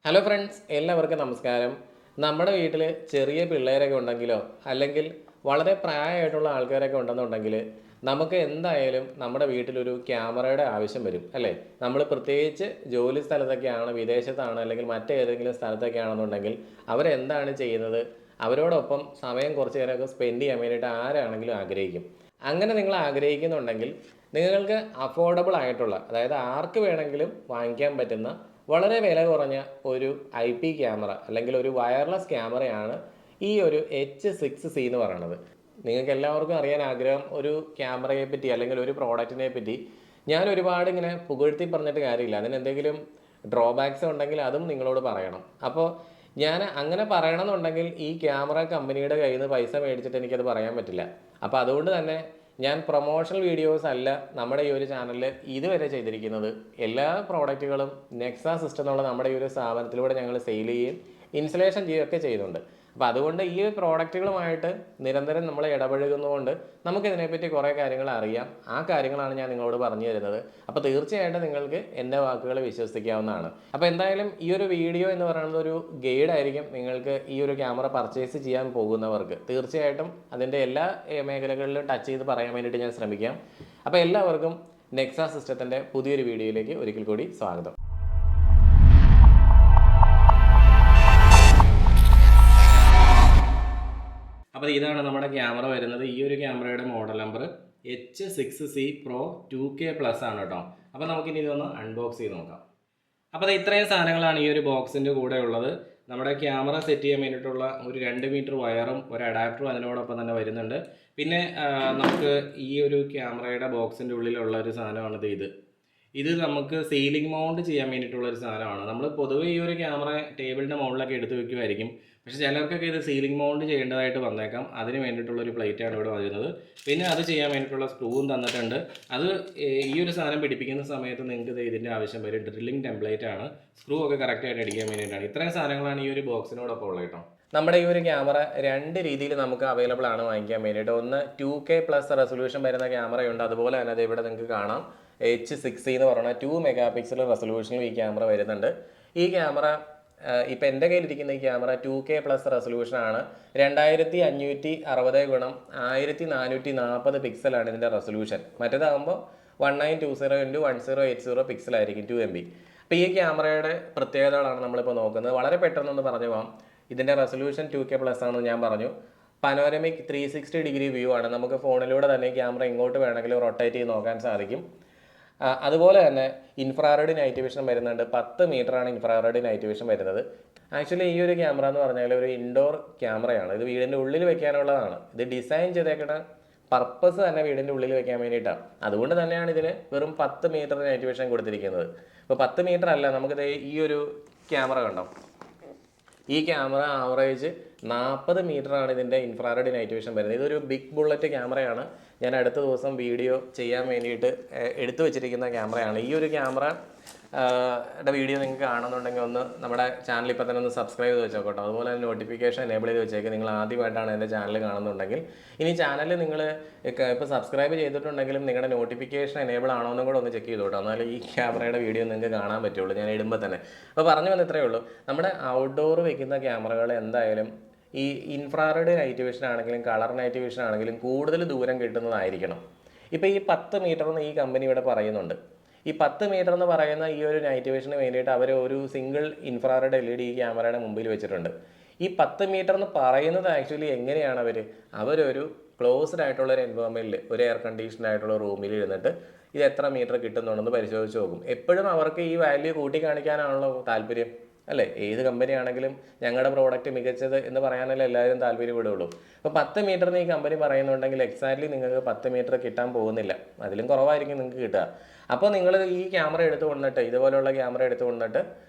Hello friends, എല്ലാവർക്കും നമസ്കാരം. നമ്മുടെ വീട്ടിൽ ചെറിയ പിള്ളേരൊക്കെ ഉണ്ടെങ്കിലോ അല്ലെങ്കിൽ വളരെ പ്രായമായിട്ടുള്ള ആൾക്കാരൊക്കെ ഉണ്ടെന്നുണ്ടെങ്കിൽ നമുക്ക് എന്തായാലും നമ്മുടെ വീട്ടിലൊരു ക്യാമറയുടെ ആവശ്യം വരും അല്ലേ. നമ്മൾ പ്രത്യേകിച്ച് ജോലി സ്ഥലത്തൊക്കെയാണ്, വിദേശത്താണ്, അല്ലെങ്കിൽ മറ്റേതെങ്കിലും സ്ഥലത്തൊക്കെ ആണെന്നുണ്ടെങ്കിൽ അവരെന്താണ് ചെയ്യുന്നത്, അവരോടൊപ്പം സമയം കുറച്ച് നേരമൊക്കെ സ്പെൻഡ് ചെയ്യാൻ വേണ്ടിയിട്ട് ആരാണെങ്കിലും ആഗ്രഹിക്കും. അങ്ങനെ നിങ്ങൾ ആഗ്രഹിക്കുന്നുണ്ടെങ്കിൽ നിങ്ങൾക്ക് അഫോർഡബിൾ ആയിട്ടുള്ള, അതായത് ആർക്ക് വേണമെങ്കിലും വാങ്ങിക്കാൻ പറ്റുന്ന വളരെ വില കുറഞ്ഞ ഒരു IP ക്യാമറ അല്ലെങ്കിൽ ഒരു വയർലെസ് ക്യാമറയാണ് ഈ ഒരു H6C എന്ന് പറയുന്നത്. നിങ്ങൾക്ക് എല്ലാവർക്കും അറിയാൻ ആഗ്രഹം ഒരു ക്യാമറയെ പറ്റി അല്ലെങ്കിൽ ഒരു പ്രോഡക്റ്റിനെ പറ്റി. ഞാൻ ഒരുപാട് ഇങ്ങനെ പുകഴ്ത്തി പറഞ്ഞിട്ട് കാര്യമില്ല, അതിന് എന്തെങ്കിലും ഡ്രോബാക്സ് ഉണ്ടെങ്കിൽ അതും നിങ്ങളോട് പറയണം. അപ്പോൾ ഞാൻ അങ്ങനെ പറയണമെന്നുണ്ടെങ്കിൽ ഈ ക്യാമറ കമ്പനിയുടെ കയ്യിൽ നിന്ന് പൈസ മേടിച്ചിട്ട് എനിക്കത് പറയാൻ പറ്റില്ല. അപ്പോൾ അതുകൊണ്ട് തന്നെ ഞാൻ പ്രൊമോഷണൽ വീഡിയോസ് അല്ല നമ്മുടെ ഈ ഒരു ചാനലിൽ ഇതുവരെ ചെയ്തിരിക്കുന്നത്. എല്ലാ പ്രോഡക്റ്റുകളും നെക്സ സിസ്റ്റം എന്നുള്ള നമ്മുടെ ഈ ഒരു സ്ഥാപനത്തിലൂടെ ഞങ്ങൾ സെയിൽ ചെയ്യുകയും ഇൻസ്റ്റലേഷൻ ചെയ്യുകയൊക്കെ ചെയ്യുന്നുണ്ട്. അപ്പോൾ അതുകൊണ്ട് ഈ പ്രോഡക്റ്റുകളുമായിട്ട് നിരന്തരം നമ്മൾ ഇടപഴകുന്നതുകൊണ്ട് നമുക്കിതിനെപ്പറ്റി കുറേ കാര്യങ്ങൾ അറിയാം. ആ കാര്യങ്ങളാണ് ഞാൻ നിങ്ങളോട് പറഞ്ഞു തരുന്നത്. അപ്പോൾ തീർച്ചയായിട്ടും നിങ്ങൾക്ക് എൻ്റെ വാക്കുകൾ വിശ്വസിക്കാവുന്നതാണ്. അപ്പോൾ എന്തായാലും ഈ ഒരു വീഡിയോ എന്ന് പറയുന്നത് ഒരു ഗൈഡായിരിക്കും നിങ്ങൾക്ക് ഈ ഒരു ക്യാമറ പർച്ചേസ് ചെയ്യാൻ പോകുന്നവർക്ക്. തീർച്ചയായിട്ടും അതിൻ്റെ എല്ലാ മേഖലകളിലും ടച്ച് ചെയ്ത് പറയാൻ വേണ്ടിയിട്ട് ഞാൻ ശ്രമിക്കാം. അപ്പോൾ എല്ലാവർക്കും നെക്സ സിസ്റ്റത്തിൻ്റെ പുതിയൊരു വീഡിയോയിലേക്ക് ഒരിക്കൽ കൂടി സ്വാഗതം. അപ്പോൾ ഇതാണ് നമ്മുടെ ക്യാമറ വരുന്നത്. ഈ ഒരു ക്യാമറയുടെ model number H6C Pro 2K+ ആണ് കേട്ടോ. അപ്പോൾ നമുക്കിനി ഇതൊന്ന് അൺബോക്സ് ചെയ്ത് നോക്കാം. അപ്പോൾ ഇത്രയും സാധനങ്ങളാണ് ഈ ഒരു ബോക്സിൻ്റെ കൂടെ ഉള്ളത്. നമ്മുടെ ക്യാമറ സെറ്റ് ചെയ്യാൻ വേണ്ടിയിട്ടുള്ള ഒരു 2 മീറ്റർ വയറും ഒരു അഡാപ്റ്ററും അതിനോടൊപ്പം തന്നെ വരുന്നുണ്ട്. പിന്നെ നമുക്ക് ഈ ഒരു ക്യാമറയുടെ ബോക്സിൻ്റെ ഉള്ളിലുള്ള ഒരു സാധനമാണിത്. ഇത് നമുക്ക് സീലിംഗ് മൗണ്ട് ചെയ്യാൻ വേണ്ടിയിട്ടുള്ളൊരു സാധനമാണ്. നമ്മൾ പൊതുവേ ഈ ഒരു ക്യാമറ ടേബിളിൻ്റെ മുകളിലൊക്കെ എടുത്ത് വെക്കുമായിരിക്കും. പക്ഷേ ചിലർക്കൊക്കെ ഇത് സീലിംഗ് മൗണ്ട് ചെയ്യേണ്ടതായിട്ട് വന്നേക്കാം. അതിന് വേണ്ടിയിട്ടുള്ളൊരു പ്ലേറ്റാണ് ഇവിടെ വരുന്നത്. പിന്നെ അത് ചെയ്യാൻ വേണ്ടിയിട്ടുള്ള സ്ക്രൂവും തന്നിട്ടുണ്ട്. അത് ഈ ഒരു സാധനം പിടിപ്പിക്കുന്ന സമയത്ത് നിങ്ങൾക്ക് ഇതിൻ്റെ ആവശ്യം വരും. ഡ്രില്ലിംഗ് ടെംപ്ലേറ്റ് ആണ്. സ്ക്രൂ ഒക്കെ കറക്റ്റായിട്ട് അടിക്കാൻ വേണ്ടിയിട്ടാണ്. ഇത്രയും സാധനങ്ങളാണ് ഈ ഒരു ബോക്സിനോടൊപ്പം ഉള്ളത് കേട്ടോ. നമ്മുടെ ഈ ഒരു ക്യാമറ 2 രീതിയിൽ നമുക്ക് അവൈലബിൾ ആണ് വാങ്ങിക്കാൻ വേണ്ടിയിട്ട്. ഒന്ന് 2K+ റെസൊല്യൂഷൻ വരുന്ന ക്യാമറയുണ്ട്. അതുപോലെ തന്നെ അത് ഇവിടെ നിങ്ങൾക്ക് കാണാം H6C എന്ന് പറഞ്ഞാൽ 2 MP റെസൊല്യൂഷനിൽ ഈ ക്യാമറ വരുന്നുണ്ട്. ഈ ക്യാമറ ഇപ്പം എൻ്റെ കയ്യിലിരിക്കുന്ന ഈ ക്യാമറ 2K+ റെസൊല്യൂഷനാണ്. 2500 × 1440 പിക്സലാണ് ഇതിൻ്റെ റെസൊല്യൂഷൻ. മറ്റേതാകുമ്പോൾ 1920 × 1080 പിക്സലായിരിക്കും, 2 MB. അപ്പോൾ ഈ ക്യാമറയുടെ പ്രത്യേകതകളാണ് നമ്മളിപ്പോൾ നോക്കുന്നത്. വളരെ പെട്ടെന്നൊന്ന് പറഞ്ഞു പോകാം. ഇതിൻ്റെ റെസൊല്യൂഷൻ 2K+ ആണെന്ന് ഞാൻ പറഞ്ഞു. പനോരമിക് 360 ഡിഗ്രി വ്യൂ ആണ്. നമുക്ക് ഫോണിലൂടെ തന്നെ ക്യാമറ ഇങ്ങോട്ട് വേണമെങ്കിൽ റൊട്ടേറ്റ് ചെയ്ത് നോക്കാൻ സാധിക്കും. അതുപോലെ തന്നെ ഇൻഫ്രാറെഡ് നൈറ്റ് വിഷൻ വരുന്നുണ്ട്. 10 മീറ്ററാണ് ഇൻഫ്രാറെഡ് നൈറ്റ് വിഷൻ വരുന്നത്. ആക്ച്വലി ഈ ഒരു ക്യാമറ എന്ന് പറഞ്ഞാൽ ഒരു ഇൻഡോർ ക്യാമറയാണ്. ഇത് വീടിൻ്റെ ഉള്ളിൽ വെക്കാനുള്ളതാണ്. ഇത് ഡിസൈൻ ചെയ്തേക്കുന്ന പർപ്പസ് തന്നെ വീടിൻ്റെ ഉള്ളിൽ വെക്കാൻ വേണ്ടിയിട്ടാണ്. അതുകൊണ്ട് തന്നെയാണ് ഇതിന് വെറും 10 മീറ്റർ നൈറ്റ് വിഷൻ കൊടുത്തിരിക്കുന്നത്. ഇപ്പോൾ 10 മീറ്റർ അല്ല, നമുക്കിത് ഈ ഒരു ക്യാമറ കണ്ടോ, ഈ ക്യാമറ ആവറേജ് 40 മീറ്ററാണ് ഇതിൻ്റെ ഇൻഫ്രാറെഡ് നൈറ്റ് വിഷൻ വരുന്നത്. ഇതൊരു ബിഗ് ബുള്ളറ്റ് ക്യാമറയാണ്. ഞാൻ അടുത്ത ദിവസം വീഡിയോ ചെയ്യാൻ വേണ്ടിയിട്ട് എടുത്തു വെച്ചിരിക്കുന്ന ക്യാമറയാണ്. ഈ ഒരു ക്യാമറ വീഡിയോ നിങ്ങൾക്ക് കാണുന്നുണ്ടെങ്കിൽ ഒന്ന് നമ്മുടെ ചാനൽ ഇപ്പോൾ തന്നെ ഒന്ന് സബ്സ്ക്രൈബ് ചെയ്ത് വെച്ചോ കേട്ടോ. അതുപോലെ തന്നെ നോട്ടിഫിക്കേഷൻ എനേബിൾ ചെയ്ത് വെച്ചേക്ക്. നിങ്ങൾ ആദ്യമായിട്ടാണ് എൻ്റെ ചാനൽ കാണുന്നുണ്ടെങ്കിൽ. ഇനി ചാനൽ നിങ്ങൾ ഇപ്പോൾ സബ്സ്ക്രൈബ് ചെയ്തിട്ടുണ്ടെങ്കിലും നിങ്ങളുടെ നോട്ടിഫിക്കേഷൻ എനേബിൾ ആണോ എന്നും കൂടെ ഒന്ന് ചെക്ക് ചെയ്തോട്ടോ. എന്നാലും ഈ ക്യാമറയുടെ വീഡിയോ നിങ്ങൾക്ക് കാണാൻ പറ്റുള്ളൂ ഞാൻ ഇടുമ്പോൾ തന്നെ. അപ്പോൾ പറഞ്ഞു വന്ന ഇത്രയേ ഉള്ളൂ. നമ്മുടെ ഔട്ട്ഡോർ വെക്കുന്ന ക്യാമറകൾ എന്തായാലും ഈ ഇൻഫ്രാറെഡ് നൈറ്റ് വിഷൻ ആണെങ്കിലും കളർ നൈറ്റ് വിഷൻ ആണെങ്കിലും കൂടുതൽ ദൂരം കിട്ടുന്നതായിരിക്കണം. ഇപ്പോൾ ഈ 10 മീറ്റർ എന്ന് ഈ കമ്പനി ഇവിടെ പറയുന്നുണ്ട്. ഈ 10 മീറ്റർ എന്ന് പറയുന്ന ഈ ഒരു നൈറ്റ് വിഷന് വേണ്ടിയിട്ട് അവർ ഒരു സിംഗിൾ ഇൻഫ്രാറെഡ് LED ഈ ക്യാമറയുടെ മുമ്പിൽ വെച്ചിട്ടുണ്ട്. ഈ 10 മീറ്റർ എന്ന് പറയുന്നത് ആക്ച്വലി എങ്ങനെയാണ് അവരൊരു ക്ലോസ്ഡ് ആയിട്ടുള്ള ഒരു എൻവയോൺമെൻറ്റിൽ, ഒരു എയർ കണ്ടീഷൻഡ് ആയിട്ടുള്ള റൂമിൽ ഇരുന്നിട്ട് ഇത് എത്ര മീറ്റർ കിട്ടുന്നുണ്ടെന്ന് പരിശോധിച്ച് നോക്കും. എപ്പോഴും അവർക്ക് ഈ വാല്യൂ കൂട്ടി കാണിക്കാനാണല്ലോ താല്പര്യം അല്ലേ. ഏത് കമ്പനി ആണെങ്കിലും ഞങ്ങളുടെ പ്രോഡക്റ്റ് മികച്ചത് എന്ന് പറയാനല്ലേ എല്ലാവരും താല്പര്യപ്പെടുള്ളൂ. അപ്പോൾ 10 മീറ്ററിന് ഈ കമ്പനി പറയുന്നുണ്ടെങ്കിൽ എക്സാക്ട്ലി നിങ്ങൾക്ക് 10 മീറ്റർ കിട്ടാൻ പോകുന്നില്ല, അതിലും കുറവായിരിക്കും നിങ്ങൾക്ക് കിട്ടുക. അപ്പോൾ നിങ്ങൾ ഈ ക്യാമറ എടുത്തു കൊണ്ടിട്ട്, ഇതുപോലെയുള്ള ക്യാമറ എടുത്തു കൊണ്ടിട്ട്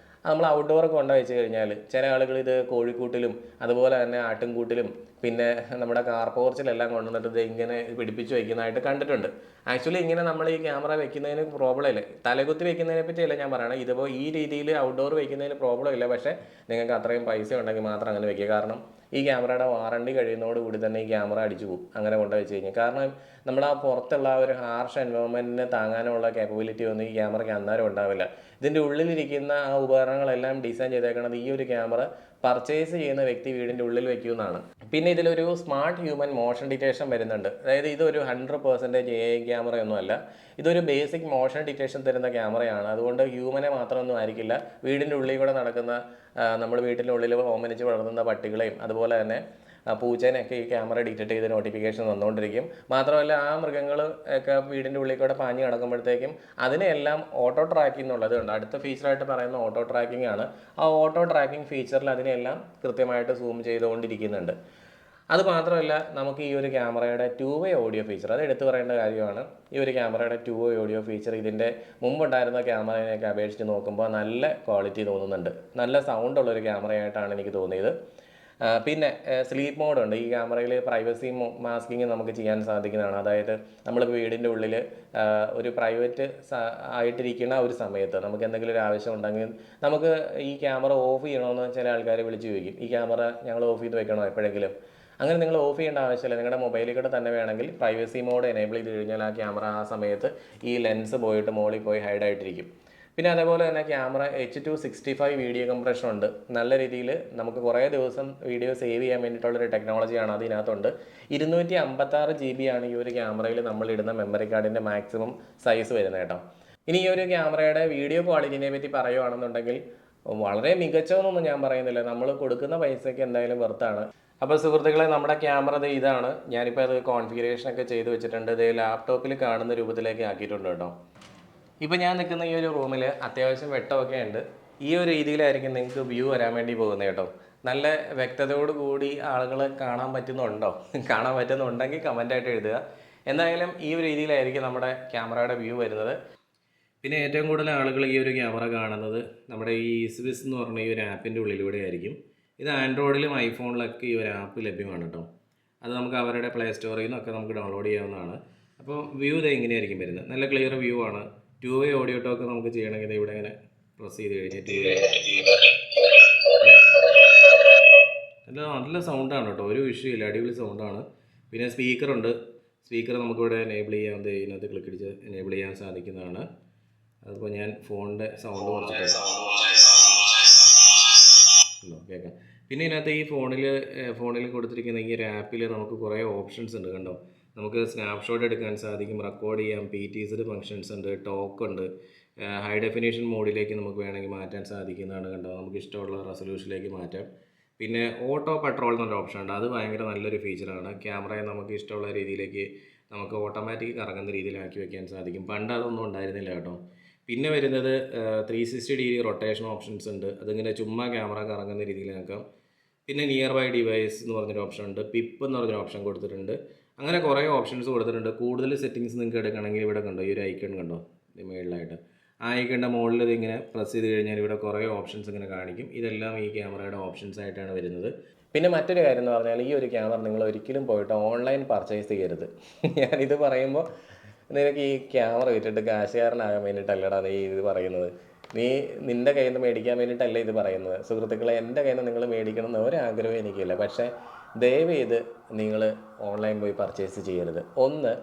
നമ്മൾ ഔട്ട്ഡോറൊക്കെ കൊണ്ടു വെച്ച് കഴിഞ്ഞാൽ ചില ആളുകൾ ഇത് കോഴിക്കൂട്ടിലും അതുപോലെ തന്നെ ആട്ടിൻകൂട്ടിലും പിന്നെ നമ്മുടെ കാർ പോർച്ചിലെല്ലാം കൊണ്ടുവന്നിട്ട് ഇത് ഇങ്ങനെ പിടിപ്പിച്ച് വയ്ക്കുന്നതായിട്ട് കണ്ടിട്ടുണ്ട്. ആക്ച്വലി ഇങ്ങനെ നമ്മൾ ഈ ക്യാമറ വെക്കുന്നതിന് പ്രോബ്ലം ഇല്ല, തലകുത്തി വെക്കുന്നതിനെ പറ്റിയല്ല ഞാൻ പറയണം. ഇതിപ്പോൾ ഈ രീതിയിൽ ഔട്ട്ഡോർ വെക്കുന്നതിന് പ്രോബ്ലം ഇല്ല. പക്ഷേ നിങ്ങൾക്ക് അത്രയും പൈസ ഉണ്ടെങ്കിൽ മാത്രം അങ്ങനെ വെക്കുക. കാരണം ഈ ക്യാമറയുടെ വാറണ്ടി കഴിയുന്നതോടുകൂടി തന്നെ ഈ ക്യാമറ അടിച്ചു പോകും അങ്ങനെ കൊണ്ടു വെച്ച് കഴിഞ്ഞാൽ. കാരണം നമ്മുടെ ആ പുറത്തുള്ള ഒരു ഹാർഷ് എൻവയോൺമെൻറ്റിനെ താങ്ങാനുള്ള കേപ്പബിലിറ്റി ഒന്നും ഈ ക്യാമറയ്ക്ക് അന്നേരം ഉണ്ടാവില്ല. ഇതിൻ്റെ ഉള്ളിലിരിക്കുന്ന ആ ഉപകരണങ്ങളെല്ലാം ഡിസൈൻ ചെയ്തേക്കുന്നത് ഈ ഒരു ക്യാമറ പർച്ചേസ് ചെയ്യുന്ന വ്യക്തി വീടിൻ്റെ ഉള്ളിൽ വയ്ക്കുമെന്നാണ്. പിന്നെ ഇതിലൊരു സ്മാർട്ട് ഹ്യൂമൻ മോഷൻ ഡിറ്റക്ഷൻ വരുന്നുണ്ട്. അതായത് ഇതൊരു 100% AI ക്യാമറയൊന്നുമല്ല, ഇതൊരു ബേസിക് മോഷൻ ഡിറ്റക്ഷൻ തരുന്ന ക്യാമറയാണ്. അതുകൊണ്ട് ഹ്യൂമനെ മാത്രമൊന്നും ആയിരിക്കില്ല, വീടിൻ്റെ ഉള്ളിൽ കൂടെ നടക്കുന്ന നമ്മൾ വീട്ടിൻ്റെ ഉള്ളിൽ ഓമനിച്ച് വളർത്തുന്ന പട്ടികളെയും അതുപോലെ തന്നെ പൂച്ചേനെയൊക്കെ ഈ ക്യാമറ ഡിറ്റക്ട് ചെയ്ത് നോട്ടിഫിക്കേഷൻ വന്നുകൊണ്ടിരിക്കും. മാത്രമല്ല ആ മൃഗങ്ങൾ ഒക്കെ വീടിൻ്റെ ഉള്ളിൽ കൂടെ പാഞ്ഞ് കിടക്കുമ്പോഴത്തേക്കും അതിനെല്ലാം ഓട്ടോ ട്രാക്കിംഗ് എന്നുള്ളതുണ്ട്. അടുത്ത ഫീച്ചറായിട്ട് പറയുന്ന ഓട്ടോ ട്രാക്കിംഗ് ആണ്. ആ ഓട്ടോ ട്രാക്കിംഗ് ഫീച്ചറിൽ അതിനെല്ലാം കൃത്യമായിട്ട് സൂം ചെയ്തുകൊണ്ടിരിക്കുന്നുണ്ട്. അത് മാത്രമല്ല, നമുക്ക് ഈ ഒരു ക്യാമറയുടെ 2-way ഓഡിയോ ഫീച്ചർ അത് എടുത്തു പറയേണ്ട കാര്യമാണ്. ഈ ഒരു ക്യാമറയുടെ 2-way ഓഡിയോ ഫീച്ചർ ഇതിൻ്റെ മുമ്പുണ്ടായിരുന്ന ക്യാമറയൊക്കെ അപേക്ഷിച്ച് നോക്കുമ്പോൾ നല്ല ക്വാളിറ്റി തോന്നുന്നുണ്ട്. നല്ല സൗണ്ടുള്ളൊരു ക്യാമറയായിട്ടാണ് എനിക്ക് തോന്നിയത്. പിന്നെ സ്ലീപ്പ് മോഡുണ്ട് ഈ ക്യാമറയിൽ. പ്രൈവസി മാസ്കിങ് നമുക്ക് ചെയ്യാൻ സാധിക്കുന്നതാണ്. അതായത് നമ്മൾ വീടിൻ്റെ ഉള്ളിൽ ഒരു പ്രൈവറ്റ് ആയിട്ടിരിക്കുന്ന ഒരു സമയത്ത് നമുക്ക് എന്തെങ്കിലും ഒരു ആവശ്യം ഉണ്ടെങ്കിൽ നമുക്ക് ഈ ക്യാമറ ഓഫ് ചെയ്യണമെന്ന് ചില ആൾക്കാർ വിളിച്ച് ചോദിക്കും. ഈ ക്യാമറ ഞങ്ങൾ ഓഫ് ചെയ്ത് വെക്കണോ എപ്പോഴെങ്കിലും? അങ്ങനെ നിങ്ങൾ ഓഫ് ചെയ്യേണ്ട ആവശ്യമില്ല. നിങ്ങളുടെ മൊബൈലിൽ കൂടെ തന്നെ വേണമെങ്കിൽ പ്രൈവസി മോഡ് എനേബിൾ ചെയ്ത് കഴിഞ്ഞാൽ ആ ക്യാമറ ആ സമയത്ത് ഈ ലെൻസ് പോയിട്ട് മുകളിൽ പോയി ഹൈഡായിട്ടിരിക്കും. പിന്നെ അതേപോലെ തന്നെ ക്യാമറ H265 വീഡിയോ കംപ്രഷൻ ഉണ്ട്. നല്ല രീതിയിൽ നമുക്ക് കുറേ ദിവസം വീഡിയോ സേവ് ചെയ്യാൻ വേണ്ടിയിട്ടുള്ളൊരു ടെക്നോളജിയാണ് അതിനകത്തുണ്ട്. 256 GB ആണ് ഈ ഒരു ക്യാമറയിൽ നമ്മളിടുന്ന മെമ്മറി കാർഡിൻ്റെ മാക്സിമം സൈസ് വരുന്നത് കേട്ടോ. ഇനി ഈ ഒരു ക്യാമറയുടെ വീഡിയോ ക്വാളിറ്റിനെ പറ്റി പറയുകയാണെന്നുണ്ടെങ്കിൽ വളരെ മികച്ചതെന്നൊന്നും ഞാൻ പറയുന്നില്ല, നമ്മൾ കൊടുക്കുന്ന പൈസയ്ക്ക് എന്തായാലും വെർത്താണ്. അപ്പോൾ സുഹൃത്തുക്കളെ, നമ്മുടെ ക്യാമറ ഇതാണ്. ഞാനിപ്പോൾ അത് കോൺഫിഗറേഷനൊക്കെ ചെയ്ത് വെച്ചിട്ടുണ്ട്. ഇത് ലാപ്ടോപ്പിൽ കാണുന്ന രൂപത്തിലേക്ക് ആക്കിയിട്ടുണ്ട് കേട്ടോ. ഇപ്പോൾ ഞാൻ നിൽക്കുന്ന ഈ ഒരു റൂമിൽ അത്യാവശ്യം വെട്ടമൊക്കെ ഉണ്ട്. ഈ ഒരു രീതിയിലായിരിക്കും നിങ്ങൾക്ക് വ്യൂ വരാൻ വേണ്ടി പോകുന്നത് കേട്ടോ. നല്ല വ്യക്തതയോട് കൂടി ആളുകൾ കാണാൻ പറ്റുന്നുണ്ടോ? കാണാൻ പറ്റുന്നുണ്ടെങ്കിൽ കമൻ്റായിട്ട് എഴുതുക. എന്തായാലും ഈ ഒരു രീതിയിലായിരിക്കും നമ്മുടെ ക്യാമറയുടെ വ്യൂ വരുന്നത്. പിന്നെ ഏറ്റവും കൂടുതൽ ആളുകൾ ഈ ഒരു ക്യാമറ കാണുന്നത് നമ്മുടെ ഈ EZVIZ എന്ന് പറഞ്ഞ ഈ ഒരു ആപ്പിൻ്റെ ഉള്ളിലൂടെ ആയിരിക്കും. ഇത് ആൻഡ്രോയിഡിലും ഐഫോണിലൊക്കെ ഈ ഒരു ആപ്പ് ലഭ്യമാണ് കേട്ടോ. അത് നമുക്ക് അവരുടെ പ്ലേ സ്റ്റോറിൽ നിന്നൊക്കെ നമുക്ക് ഡൗൺലോഡ് ചെയ്യാവുന്നതാണ്. അപ്പോൾ വ്യൂ ഇത് എങ്ങനെയായിരിക്കും വരുന്നത്? നല്ല ക്ലിയർ വ്യൂ ആണ്. 2-way ഓഡിയോ ടോക്ക് നമുക്ക് ചെയ്യണമെങ്കിൽ ഇവിടെ ഇങ്ങനെ പ്രസ് ചെയ്ത് കഴിഞ്ഞിട്ട് നല്ല സൗണ്ടാണ് കേട്ടോ, ഒരു വിഷയമില്ല, അടിപൊളി സൗണ്ടാണ്. പിന്നെ സ്പീക്കറുണ്ട്. സ്പീക്കർ നമുക്കിവിടെ എനേബിൾ ചെയ്യാവുന്നത്, ഇതിനകത്ത് ക്ലിക്ക് അടിച്ച് എനേബിൾ ചെയ്യാൻ സാധിക്കുന്നതാണ്. അതിപ്പോൾ ഞാൻ ഫോണിൻ്റെ സൗണ്ട് കുറച്ചിട്ട് കേൾക്കാം. പിന്നെ ഇതിനകത്ത് ഈ ഫോണിൽ കൊടുത്തിരിക്കുന്ന ഈ ഒരു ആപ്പിൽ നമുക്ക് കുറേ ഓപ്ഷൻസ് ഉണ്ട് കണ്ടോ. നമുക്ക് സ്നാപ്ഷോട്ട് എടുക്കാൻ സാധിക്കും, റെക്കോർഡ് ചെയ്യാം, PTZ ഫങ്ഷൻസ് ഉണ്ട്, ടോക്ക് ഉണ്ട്, ഹൈ ഡെഫിനേഷൻ മോഡിലേക്ക് നമുക്ക് വേണമെങ്കിൽ മാറ്റാൻ സാധിക്കുന്നതാണ് കണ്ടോ. നമുക്ക് ഇഷ്ടമുള്ള റെസൊല്യൂഷനിലേക്ക് മാറ്റാം. പിന്നെ ഓട്ടോ പെട്രോൾ എന്നൊരു ഓപ്ഷൻ ഉണ്ട്. അത് ഭയങ്കര നല്ലൊരു ഫീച്ചറാണ്. ക്യാമറയെ നമുക്ക് ഇഷ്ടമുള്ള രീതിയിലേക്ക് നമുക്ക് ഓട്ടോമാറ്റിക് കറങ്ങുന്ന രീതിയിലാക്കി വെക്കാൻ സാധിക്കും. പണ്ട് അതൊന്നും ഉണ്ടായിരുന്നില്ല കേട്ടോ. പിന്നെ വരുന്നത് 360 ഡിഗ്രി റൊട്ടേഷൻ ഓപ്ഷൻസ് ഉണ്ട്. അതിങ്ങനെ ചുമ്മാ ക്യാമറ കറങ്ങുന്ന രീതിയിലാക്കാം. പിന്നെ നിയർ ബൈ ഡിവൈസ് എന്ന് പറഞ്ഞൊരു ഓപ്ഷൻ ഉണ്ട്. പിപ്പ് എന്ന് പറഞ്ഞൊരു ഓപ്ഷൻ കൊടുത്തിട്ടുണ്ട്. അങ്ങനെ കുറേ ഓപ്ഷൻസ് കൊടുത്തിട്ടുണ്ട്. കൂടുതൽ സെറ്റിങ്സ് നിങ്ങൾക്ക് എടുക്കണമെങ്കിൽ ഇവിടെ കണ്ടോ, ഈ ഒരു ഐക്കൺ കണ്ടോ മുകളിലായിട്ട്. ആ ഐക്കണിൻ്റെ മുകളിൽ ഇതിങ്ങനെ പ്രസ് ചെയ്ത് കഴിഞ്ഞാൽ ഇവിടെ കുറേ ഓപ്ഷൻസ് ഇങ്ങനെ കാണിക്കും. ഇതെല്ലാം ഈ ക്യാമറയുടെ ഓപ്ഷൻസ് ആയിട്ടാണ് വരുന്നത്. പിന്നെ മറ്റൊരു കാര്യം എന്ന് പറഞ്ഞാൽ ഈ ഒരു ക്യാമറ നിങ്ങൾ ഒരിക്കലും പോയിട്ട് ഓൺലൈൻ പർച്ചേസ് ചെയ്യരുത്. ഞാനിത് പറയുമ്പോൾ നിനക്ക് ഈ ക്യാമറ വിറ്റിട്ട് കാശുകാരനാകാൻ വേണ്ടിയിട്ടല്ലടാ നീ ഇത് പറയുന്നത്. നിൻ്റെ കയ്യിൽ നിന്ന് മേടിക്കാൻ വേണ്ടിയിട്ടല്ല ഇത് പറയുന്നത്. സുഹൃത്തുക്കളെ, എൻ്റെ കയ്യിൽ നിന്ന് നിങ്ങൾ മേടിക്കണം എന്ന് ഒരാഗ്രഹവും എനിക്കില്ല. പക്ഷേ ദയവ് ചെയ്ത് നിങ്ങൾ ഓൺലൈൻ പോയി പർച്ചേസ് ചെയ്യരുത്. ഒന്ന്,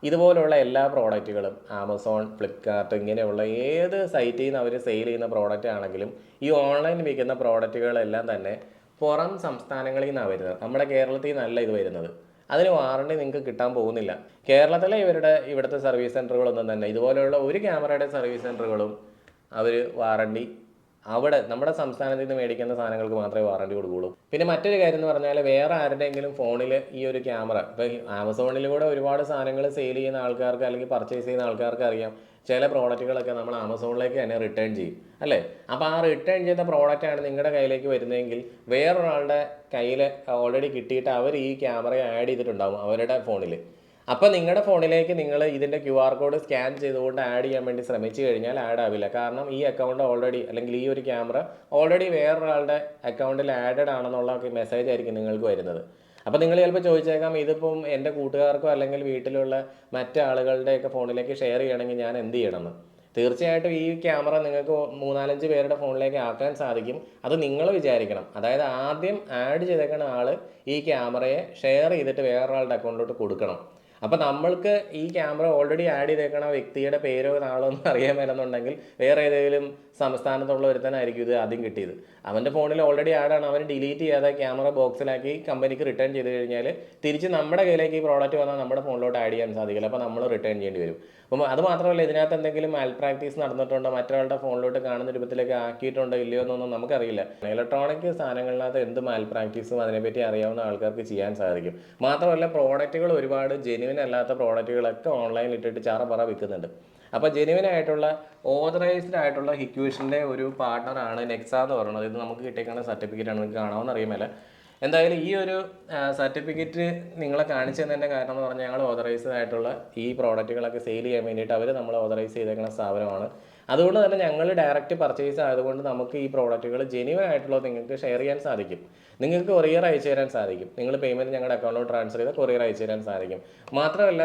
ഇതുപോലുള്ള എല്ലാ പ്രോഡക്റ്റുകളും ആമസോൺ, ഫ്ലിപ്കാർട്ട് ഇങ്ങനെയുള്ള ഏത് സൈറ്റിൽ നിന്ന് അവർ സെയിൽ ചെയ്യുന്ന പ്രോഡക്റ്റ് ആണെങ്കിലും ഈ ഓൺലൈൻ വിൽക്കുന്ന പ്രോഡക്റ്റുകളെല്ലാം തന്നെ പുറം സംസ്ഥാനങ്ങളിൽ നിന്നാണ് വരുന്നത്. നമ്മുടെ കേരളത്തിൽ നിന്നല്ല ഇത് വരുന്നത്. അതിന് വാറണ്ടി നിങ്ങൾക്ക് കിട്ടാൻ പോകുന്നില്ല. കേരളത്തിലെ ഇവിടുത്തെ സർവീസ് സെൻറ്ററുകളൊന്നും തന്നെ ഇതുപോലെയുള്ള ഒരു ക്യാമറയുടെ സർവീസ് സെൻറ്ററുകളും അവർ വാറണ്ടി അവിടെ നമ്മുടെ സംസ്ഥാനത്ത് നിന്ന് മേടിക്കുന്ന സാധനങ്ങൾക്ക് മാത്രമേ വാറണ്ടി കൊടുക്കുകയുള്ളൂ. പിന്നെ മറ്റൊരു കാര്യം എന്ന് പറഞ്ഞാൽ വേറെ ആരുടെയെങ്കിലും ഫോണിൽ ഈ ഒരു ക്യാമറ ഇപ്പോൾ ആമസോണിലൂടെ ഒരുപാട് സാധനങ്ങൾ സെയിൽ ചെയ്യുന്ന ആൾക്കാർക്ക് അല്ലെങ്കിൽ പർച്ചേസ് ചെയ്യുന്ന ആൾക്കാർക്ക് അറിയാം, ചില പ്രോഡക്റ്റുകളൊക്കെ നമ്മൾ ആമസോണിലേക്ക് തന്നെ റിട്ടേൺ ചെയ്യും അല്ലേ. അപ്പോൾ ആ റിട്ടേൺ ചെയ്ത പ്രോഡക്റ്റാണ് നിങ്ങളുടെ കയ്യിലേക്ക് വരുന്നതെങ്കിൽ വേറൊരാളുടെ കയ്യിൽ ഓൾറെഡി കിട്ടിയിട്ട് അവർ ഈ ക്യാമറ ആഡ് ചെയ്തിട്ടുണ്ടാകും അവരുടെ ഫോണിൽ. അപ്പോൾ നിങ്ങളുടെ ഫോണിലേക്ക് നിങ്ങൾ ഇതിൻ്റെ QR കോഡ് സ്കാൻ ചെയ്തുകൊണ്ട് ആഡ് ചെയ്യാൻ വേണ്ടി ശ്രമിച്ചു കഴിഞ്ഞാൽ ആഡ് ആവില്ല. കാരണം ഈ അക്കൗണ്ട് ഓൾറെഡി അല്ലെങ്കിൽ ഈ ഒരു ക്യാമറ ഓൾറെഡി വേറൊരാളുടെ അക്കൗണ്ടിൽ ആഡഡ് ആണെന്നുള്ള മെസ്സേജ് ആയിരിക്കും നിങ്ങൾക്ക് വരുന്നത്. അപ്പോൾ നിങ്ങൾ ചിലപ്പോൾ ചോദിച്ചേക്കാം, ഇതിപ്പം എൻ്റെ കൂട്ടുകാർക്കോ അല്ലെങ്കിൽ വീട്ടിലുള്ള മറ്റാളുകളുടെയൊക്കെ ഫോണിലേക്ക് ഷെയർ ചെയ്യണമെങ്കിൽ ഞാൻ എന്ത് ചെയ്യണമെന്ന്. തീർച്ചയായിട്ടും ഈ ക്യാമറ നിങ്ങൾക്ക് 3-4 പേരുടെ ഫോണിലേക്ക് ആക്കാൻ സാധിക്കും. അത് നിങ്ങൾ വിചാരിക്കണം. അതായത് ആദ്യം ആഡ് ചെയ്തേക്കുന്ന ആൾ ഈ ക്യാമറയെ ഷെയർ ചെയ്തിട്ട് വേറൊരാളുടെ അക്കൗണ്ടിലോട്ട് കൊടുക്കണം. അപ്പോൾ നമ്മൾക്ക് ഈ ക്യാമറ ഓൾറെഡി ആഡ് ചെയ്തേക്കണ വ്യക്തിയുടെ പേരോ നാളോ ഒന്നും അറിയാൻ മേലെന്നുണ്ടെങ്കിൽ വേറെ ഏതെങ്കിലും സംസ്ഥാനത്തുള്ള ഒരുത്തനായിരിക്കും ഇത് ആദ്യം കിട്ടിയത്. അവൻ്റെ ഫോണിൽ ഓൾറെഡി ആഡാണ്, അവൻ ഡിലീറ്റ് ചെയ്യാതെ ക്യാമറ ബോക്സിലാക്കി കമ്പനിക്ക് റിട്ടേൺ ചെയ്ത് കഴിഞ്ഞാൽ തിരിച്ച് നമ്മുടെ കയ്യിലേക്ക് ഈ പ്രോഡക്റ്റ് വന്നാൽ നമ്മുടെ ഫോണിലോട്ട് ആഡ് ചെയ്യാൻ സാധിക്കില്ല. അപ്പോൾ നമ്മൾ റിട്ടേൺ ചെയ്യേണ്ടി വരും. അപ്പം അത് മാത്രമല്ല, ഇതിനകത്ത് എന്തെങ്കിലും മാൽ പ്രാക്ടീസ് നടന്നിട്ടുണ്ടോ, മറ്റൊരാളുടെ ഫോണിലോട്ട് കാണുന്ന രൂപത്തിലേക്ക് ആക്കിയിട്ടുണ്ടോ ഇല്ലയോ എന്നൊന്നും നമുക്കറിയില്ല. ഇലക്ട്രോണിക് സാധനങ്ങളിനകത്ത് എന്ത് മാൽ പ്രാക്ടീസും അതിനെപ്പറ്റി അറിയാവുന്ന ആൾക്കാർക്ക് ചെയ്യാൻ സാധിക്കും. മാത്രമല്ല, പ്രോഡക്റ്റുകൾ ഒരുപാട് ജെന്യുവൻ അല്ലാത്ത പ്രോഡക്റ്റുകളൊക്കെ ഓൺലൈനിൽ ഇട്ടിട്ട് ചാറ വിൽക്കുന്നുണ്ട്. അപ്പോൾ ജെന്യുവൻ ആയിട്ടുള്ള ഓതറൈസ്ഡ് ആയിട്ടുള്ള ഹിക്യൂഷൻ്റെ ഒരു പാർട്ണറാണ് നെക്സ എന്ന് പറയുന്നത്. ഇത് നമുക്ക് കിട്ടിയേക്കുന്ന സർട്ടിഫിക്കറ്റാണ്, നിങ്ങൾക്ക് കാണാമെന്ന് അറിയുമല്ല. എന്തായാലും ഈ ഒരു സർട്ടിഫിക്കറ്റ് നിങ്ങളെ കാണിച്ചു തന്നതിൻ്റെ കാരണം എന്ന് പറഞ്ഞാൽ ഞങ്ങൾ ഓതറൈസ്ഡ് ആയിട്ടുള്ള ഈ പ്രോഡക്റ്റുകളൊക്കെ സെയിൽ ചെയ്യാൻ വേണ്ടിയിട്ട് അവർ നമ്മൾ ഓതറൈസ് ചെയ്തേക്കുന്ന സ്ഥാപനമാണ്. അതുകൊണ്ട് തന്നെ ഞങ്ങൾ ഡയറക്റ്റ് പർച്ചേസ് ആയതുകൊണ്ട് നമുക്ക് ഈ പ്രോഡക്റ്റുകൾ ജെന്യുവൻ ആയിട്ടുള്ളത് നിങ്ങൾക്ക് ഷെയർ ചെയ്യാൻ സാധിക്കും. നിങ്ങൾക്ക് കൊറിയർ അയച്ചു തരാൻ സാധിക്കും. നിങ്ങൾ പേയ്മെൻറ്റ് ഞങ്ങളുടെ അക്കൗണ്ടിലോട്ട് ട്രാൻസ്ഫർ ചെയ്ത് കൊറിയർ അയച്ചു തരാൻ സാധിക്കും. മാത്രമല്ല,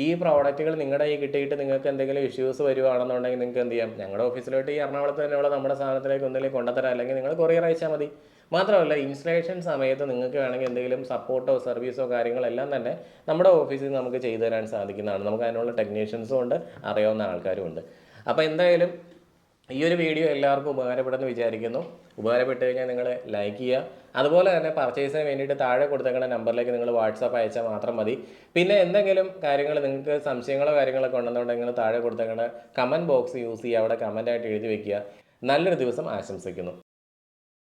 ഈ പ്രോഡക്റ്റുകൾ നിങ്ങളുടെ ഈ കിട്ടിയിട്ട് നിങ്ങൾക്ക് എന്തെങ്കിലും ഇഷ്യൂസ് വരുവാണെന്നുണ്ടെങ്കിൽ നിങ്ങൾക്ക് എന്ത് ചെയ്യാം, ഞങ്ങളുടെ ഓഫീസിലോട്ട് ഈ എറണാകുളത്ത് തന്നെയുള്ള നമ്മുടെ സാധനത്തിലേക്ക് ഒന്നിലേക്ക് കൊണ്ടുതരാം, അല്ലെങ്കിൽ നിങ്ങൾ കൊറിയർ അയച്ചാൽ മതി. മാത്രമല്ല, ഇൻസ്റ്റലേഷൻ സമയത്ത് നിങ്ങൾക്ക് വേണമെങ്കിൽ എന്തെങ്കിലും സപ്പോർട്ടോ സർവീസോ കാര്യങ്ങളെല്ലാം തന്നെ നമ്മുടെ ഓഫീസിൽ നമുക്ക് ചെയ്തു തരാൻ സാധിക്കുന്നതാണ്. നമുക്ക് അതിനുള്ള ടെക്നീഷ്യൻസും ഉണ്ട്, അറിയാവുന്ന ആൾക്കാരും ഉണ്ട്. അപ്പോൾ എന്തായാലും ഈ ഒരു വീഡിയോ എല്ലാവർക്കും ഉപകാരപ്പെടുമെന്ന് വിചാരിക്കുന്നു. ഉപകാരപ്പെട്ട് കഴിഞ്ഞാൽ നിങ്ങൾ ലൈക്ക് ചെയ്യുക. അതുപോലെ തന്നെ പർച്ചേസിന് വേണ്ടിയിട്ട് താഴെ കൊടുത്തേക്കുന്ന നമ്പറിലേക്ക് നിങ്ങൾ വാട്സാപ്പ് അയച്ചാൽ മാത്രം മതി. പിന്നെ എന്തെങ്കിലും കാര്യങ്ങൾ നിങ്ങൾക്ക് സംശയങ്ങളോ കാര്യങ്ങളൊക്കെ ഉണ്ടെന്നുണ്ടെങ്കിൽ താഴെ കൊടുത്തേക്കുന്ന കമൻറ്റ് ബോക്സ് യൂസ് ചെയ്യുക, അവിടെ കമൻറ്റായിട്ട് എഴുതി വയ്ക്കുക. നല്ലൊരു ദിവസം ആശംസിക്കുന്നു.